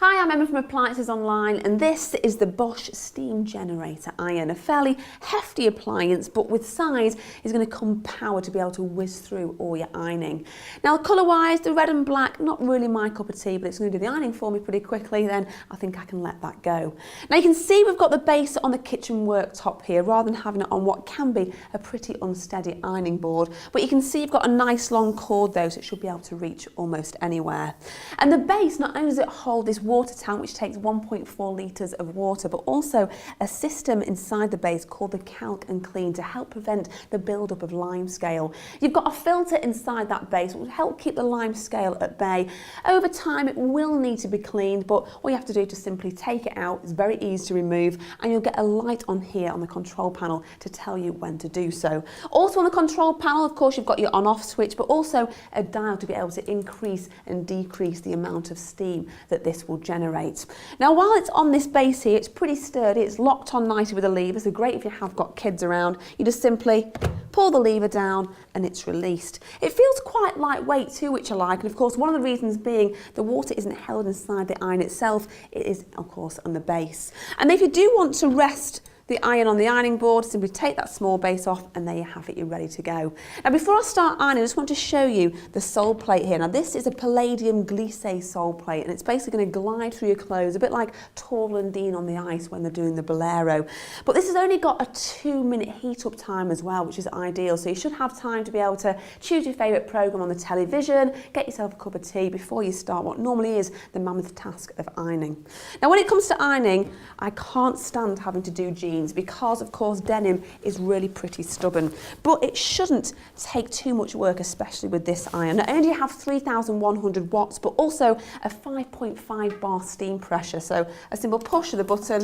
Hi, I'm Emma from Appliances Online, and this is the Bosch Steam Generator Iron, a fairly hefty appliance, but with size is going to come power to be able to whiz through all your ironing. Now, colour-wise, the red and black, not really my cup of tea, but it's going to do the ironing for me pretty quickly, then I think I can let that go. Now, you can see we've got the base on the kitchen worktop here, rather than having it on what can be a pretty unsteady ironing board, but you can see you've got a nice long cord though, so it should be able to reach almost anywhere. And the base, not only does it hold this water tank which takes 1.4 litres of water, but also a system inside the base called the calc and clean to help prevent the build-up of lime scale. You've got a filter inside that base which will help keep the lime scale at bay. Over time it will need to be cleaned, but all you have to do is just simply take it out. It's very easy to remove, and you'll get a light on here on the control panel to tell you when to do so. Also on the control panel, of course, you've got your on-off switch, but also a dial to be able to increase and decrease the amount of steam that this will generate. Now, while it's on this base here, it's pretty sturdy, it's locked on nicely with a lever, so great if you have got kids around. You just simply pull the lever down and it's released. It feels quite lightweight too, which I like, and of course one of the reasons being the water isn't held inside the iron itself, it is of course on the base. And if you do want to rest the iron on the ironing board, simply take that small base off and there you have it, you're ready to go. Now before I start ironing, I just want to show you the sole plate here. Now this is a palladium glisse sole plate, and it's basically going to glide through your clothes, a bit like Torval and Dean on the ice when they're doing the Bolero. But this has only got a 2-minute heat up time as well, which is ideal, so you should have time to be able to choose your favourite programme on the television, get yourself a cup of tea before you start what normally is the mammoth task of ironing. Now when it comes to ironing, I can't stand having to do jeans because of course denim is really pretty stubborn, but it shouldn't take too much work, especially with this iron. Not only do you have 3,100 watts, but also a 5.5 bar steam pressure, so a simple push of the button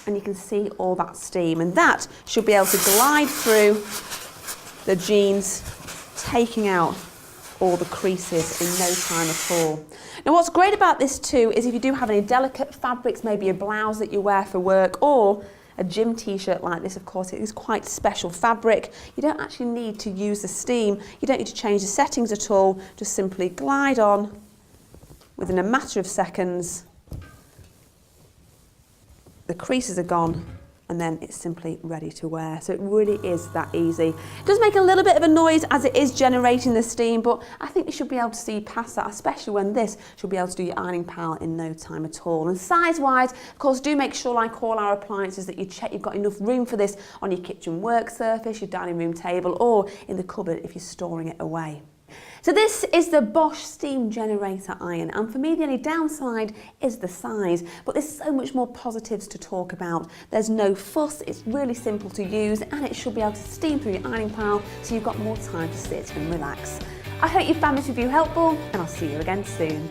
and you can see all that steam, and that should be able to glide through the jeans, taking out all the creases in no time at all. Now what's great about this too is if you do have any delicate fabrics, maybe a blouse that you wear for work or a gym t-shirt like this, of course it is quite special fabric. You don't actually need to use the steam, you don't need to change the settings at all, just simply glide on within a matter of seconds. The creases are gone, and then it's simply ready to wear. So it really is that easy. It does make a little bit of a noise as it is generating the steam, but I think you should be able to see past that, especially when this should be able to do your ironing pile in no time at all. And size-wise, of course, do make sure, like all our appliances, that you check you've got enough room for this on your kitchen work surface, your dining room table, or in the cupboard if you're storing it away. So this is the Bosch Steam Generator Iron, and for me the only downside is the size, but there's so much more positives to talk about. There's no fuss, it's really simple to use, and it should be able to steam through your ironing pile so you've got more time to sit and relax. I hope you found this review helpful, and I'll see you again soon.